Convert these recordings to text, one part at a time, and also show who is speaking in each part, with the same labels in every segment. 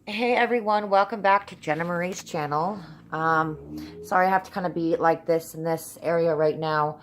Speaker 1: Hey everyone, welcome back to Jenna Marie's channel. Sorry I have to kind of be like this in this area right now.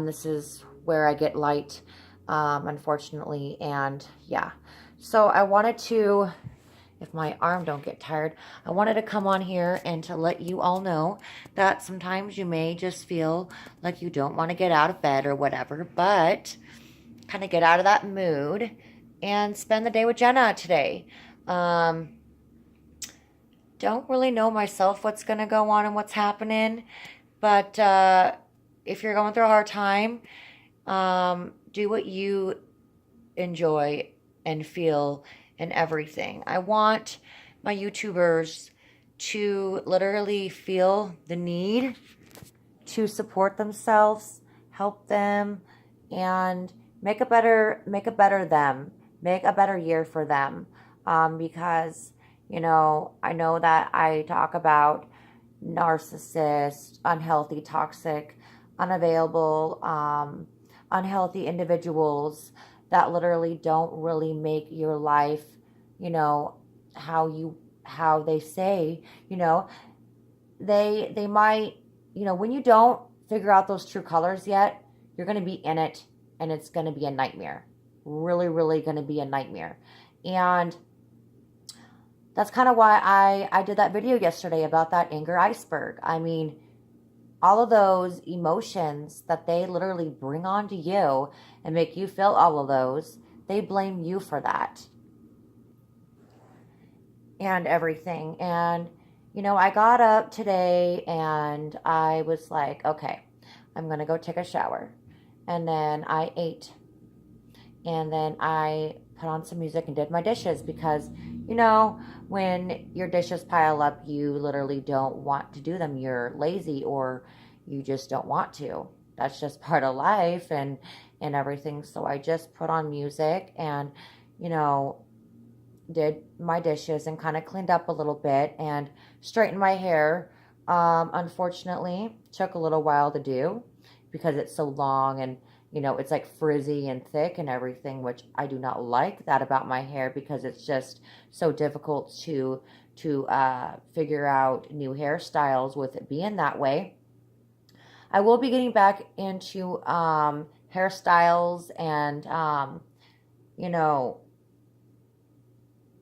Speaker 1: This is where I get light, unfortunately, and yeah. So I wanted to, if my arm don't get tired, I wanted to come on here and to let you all know that sometimes you may just feel like you don't want to get out of bed or whatever, but kind of get out of that mood and spend the day with Jenna today. Don't really know myself what's going to go on and what's happening. But if you're going through a hard time, do what you enjoy and feel and everything. I want my YouTubers to literally feel the need to support themselves, help them, and make a better them, make a better year for them. Because I know that I talk about narcissist, unhealthy, toxic, unavailable, unhealthy individuals that literally don't really make your life, how they say, they might, when you don't figure out those true colors yet, you're going to be in it and it's going to be a nightmare. Really, really going to be a nightmare. And that's kind of why I did that video yesterday about that anger iceberg. I mean, all of those emotions that they literally bring onto you and make you feel all of those, they blame you for that and everything. And, I got up today and I was like, okay, I'm going to go take a shower. And then I ate. And then I put on some music and did my dishes because, when your dishes pile up, you literally don't want to do them. You're lazy or you just don't want to. That's just part of life and everything. So I just put on music and, did my dishes and kind of cleaned up a little bit and straightened my hair. Unfortunately, took a little while to do because it's so long and it's like frizzy and thick and everything, which I do not like that about my hair because it's just so difficult to figure out new hairstyles with it being that way. I will be getting back into hairstyles and,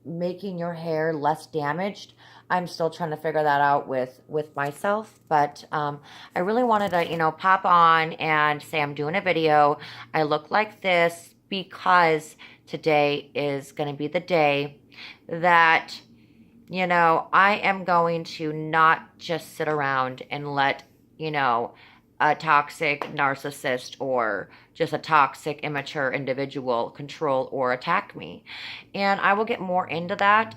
Speaker 1: making your hair less damaged. I'm still trying to figure that out with myself, but I really wanted to, pop on and say I'm doing a video. I look like this because today is going to be the day that, I am going to not just sit around and let, a toxic narcissist or just a toxic, immature individual control or attack me. And I will get more into that.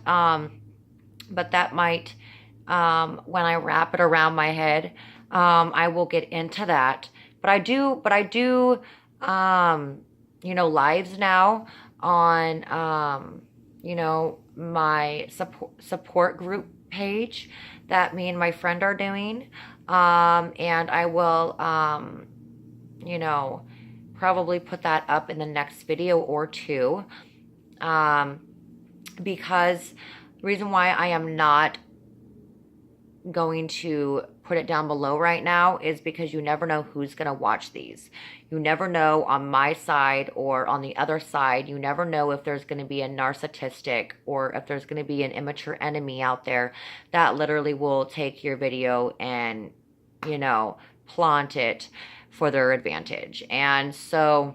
Speaker 1: But that might, when I wrap it around my head, I will get into that. But I do, lives now on, my support group page that me and my friend are doing. And I will, probably put that up in the next video or two. Because the reason why I am not going to put it down below right now is because you never know who's going to watch these. You never know on my side or on the other side. You never know if there's going to be a narcissistic or if there's going to be an immature enemy out there that literally will take your video and, plant it for their advantage. And so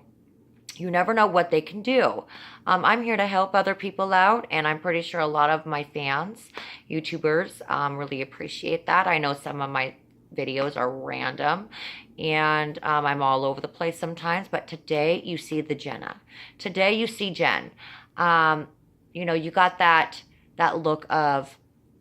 Speaker 1: you never know what they can do. I'm here to help other people out, and I'm pretty sure a lot of my fans, YouTubers, really appreciate that. I know some of my videos are random, and I'm all over the place sometimes, but today you see the Jenna. Today you see Jen. You got that look of,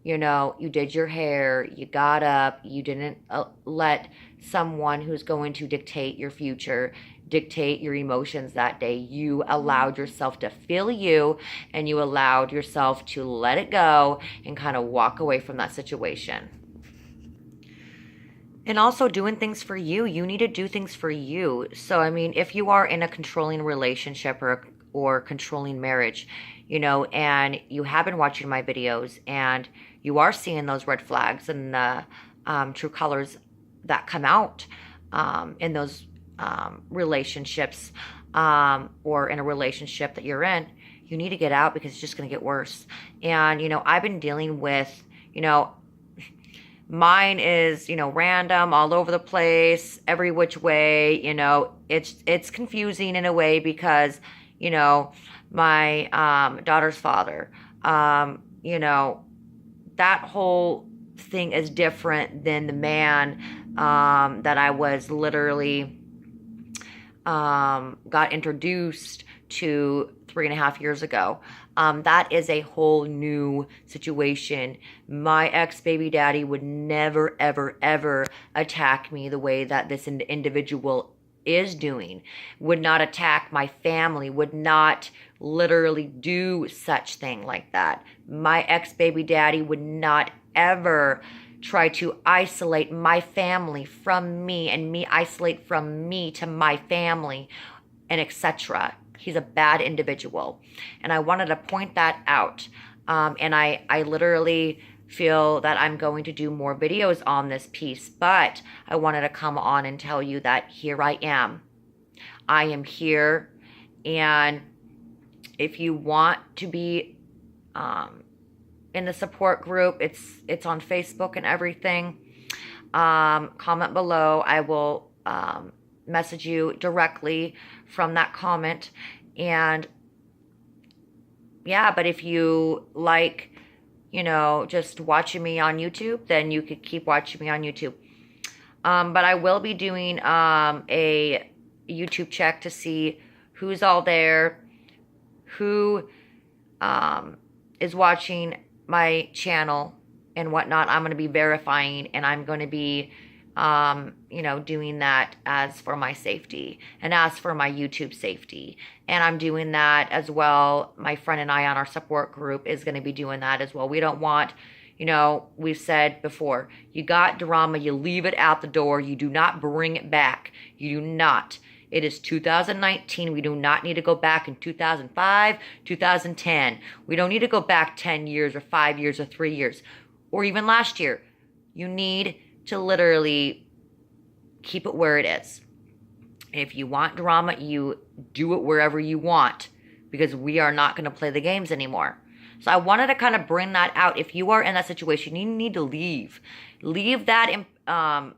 Speaker 1: you did your hair, you got up, you didn't let someone who's going to dictate your future, dictate your emotions that day. You allowed yourself to feel you, and you allowed yourself to let it go and kind of walk away from that situation. And also doing things for you. You need to do things for you. So, I mean, if you are in a controlling relationship or controlling marriage, and you have been watching my videos and you are seeing those red flags and the true colors that come out in those relationships, or in a relationship that you're in, you need to get out because it's just going to get worse. And, I've been dealing with, mine is, random, all over the place, every which way. It's confusing in a way because, my daughter's father, that whole thing is different than the man that I was literally got introduced to 3.5 years ago. That is a whole new situation. My ex-baby daddy would never, ever, ever attack me the way that this individual is doing. Would not attack my family, would not literally do such thing like that. My ex-baby daddy would not ever try to isolate my family from me and me isolate from me to my family, and etc. He's a bad individual. And I wanted to point that out. And I literally feel that I'm going to do more videos on this piece, but I wanted to come on and tell you that here I am. I am here. And if you want to be in the support group, it's on Facebook and everything. Comment below. I will message you directly from that comment. And yeah, but if you like, just watching me on YouTube, then you could keep watching me on YouTube. But I will be doing a YouTube check to see who's all there, who is watching my channel and whatnot. I'm going to be verifying, and I'm going to be doing that as for my safety and as for my YouTube safety. And I'm doing that as well. My friend and I on our support group is going to be doing that as well. We don't want, we've said before, you got drama, you leave it out the door. You do not bring it back. You do not. It is 2019. We do not need to go back in 2005, 2010. We don't need to go back 10 years or 5 years or 3 years or even last year. You need to literally keep it where it is. If you want drama, you do it wherever you want, because we are not going to play the games anymore. So I wanted to kind of bring that out. If you are in that situation, you need to leave. Leave that, that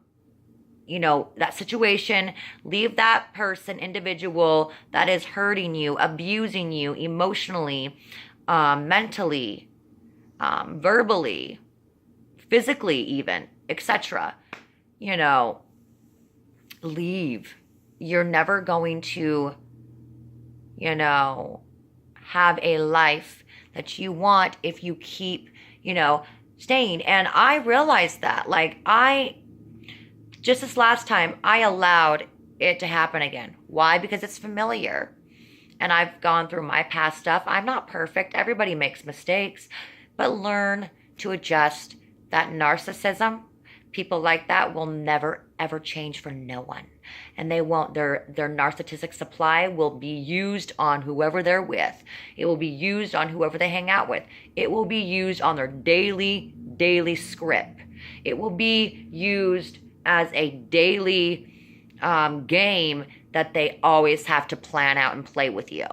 Speaker 1: situation. Leave that person, individual that is hurting you, abusing you emotionally, mentally, verbally, physically even, etc. Leave. You're never going to, have a life that you want if you keep, staying. And I realized that, just this last time, I allowed it to happen again. Why? Because it's familiar. And I've gone through my past stuff. I'm not perfect. Everybody makes mistakes. But learn to adjust. That narcissism, people like that will never, ever change for no one. And they won't. Their narcissistic supply will be used on whoever they're with. It will be used on whoever they hang out with. It will be used on their daily script. It will be used as a daily game that they always have to plan out and play with you.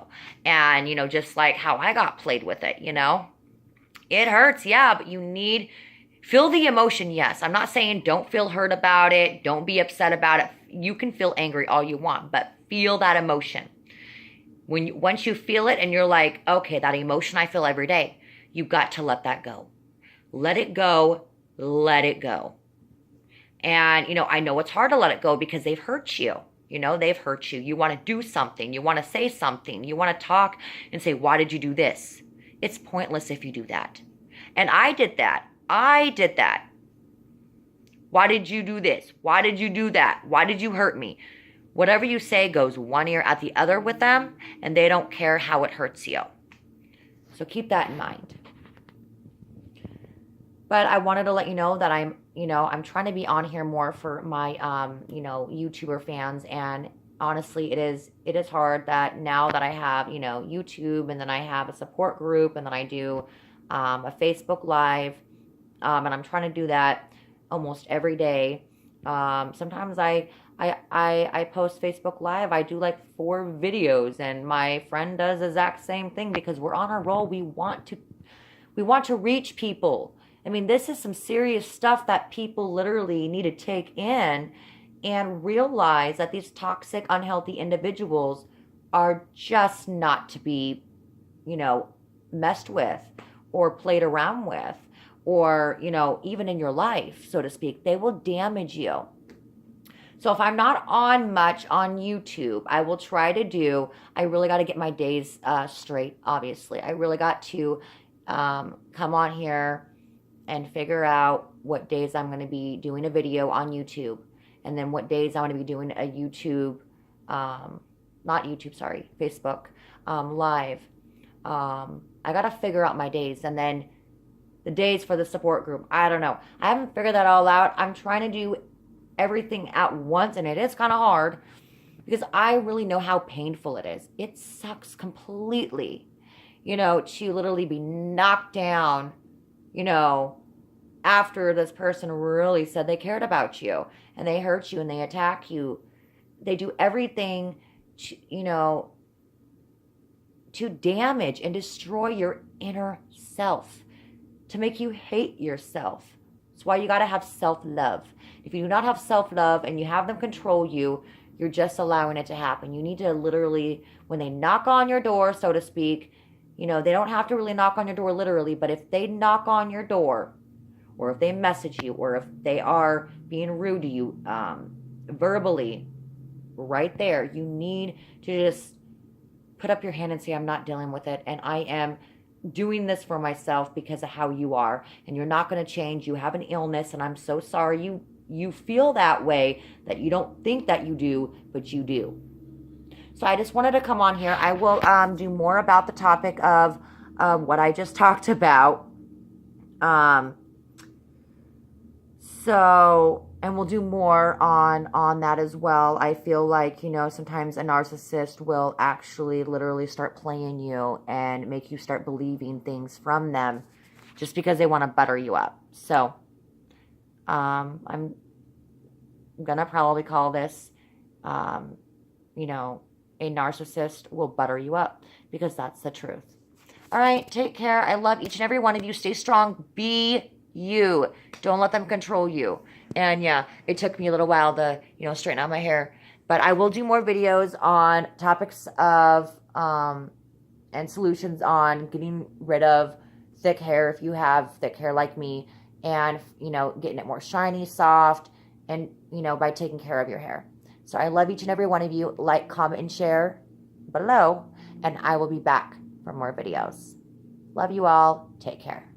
Speaker 1: And, just like how I got played with it, It hurts, yeah, but you need... Feel the emotion, yes. I'm not saying don't feel hurt about it. Don't be upset about it. You can feel angry all you want, but feel that emotion. Once you feel it and you're like, okay, that emotion I feel every day, you've got to let that go. Let it go. Let it go. And, I know it's hard to let it go because they've hurt you. They've hurt you. You want to do something. You want to say something. You want to talk and say, why did you do this? It's pointless if you do that. And I did that. Why did you do this? Why did you do that? Why did you hurt me? Whatever you say goes one ear at the other with them, and they don't care how it hurts you. So keep that in mind. But I wanted to let you know that I'm trying to be on here more for my, YouTuber fans and honestly, it is hard that now that I have, YouTube, and then I have a support group, and then I do a Facebook Live, and I'm trying to do that almost every day. Sometimes I post Facebook Live. I do like 4 videos, and my friend does the exact same thing because we're on a roll. We want to reach people. I mean, this is some serious stuff that people literally need to take in and realize that these toxic, unhealthy individuals are just not to be, messed with or played around with, or, even in your life, so to speak. They will damage you. So if I'm not on much on YouTube, I will try to I really got to get my days straight, obviously. I really got to come on here and figure out what days I'm going to be doing a video on YouTube, and then what days I'm going to be doing a YouTube, not YouTube, sorry, Facebook Live. I got to figure out my days, and then the days for the support group. I don't know. I haven't figured that all out. I'm trying to do everything at once, and it is kind of hard because I really know how painful it is. It sucks completely, to literally be knocked down, after this person really said they cared about you, and they hurt you and they attack you. They do everything to damage and destroy your inner self, to make you hate yourself. That's why you got to have self-love. If you do not have self-love and you have them control you, you're just allowing it to happen. You need to literally, when they knock on your door, so to speak, they don't have to really knock on your door literally, but if they knock on your door, or if they message you, or if they are being rude to you verbally, right there, you need to just put up your hand and say, I'm not dealing with it, and I am doing this for myself because of how you are, and you're not going to change. You have an illness, and I'm so sorry you feel that way, that you don't think that you do, but you do. So I just wanted to come on here. I will do more about the topic of what I just talked about. And we'll do more on that as well. I feel like, sometimes a narcissist will actually literally start playing you and make you start believing things from them just because they want to butter you up. So, I'm going to probably call this, a narcissist will butter you up, because that's the truth. All right, take care. I love each and every one of you. Stay strong. Be you. Don't let them control you. And yeah, it took me a little while to, straighten out my hair. But I will do more videos on topics of and solutions on getting rid of thick hair if you have thick hair like me, and, getting it more shiny, soft, and, by taking care of your hair. So I love each and every one of you. Like, comment, and share below, and I will be back for more videos. Love you all. Take care.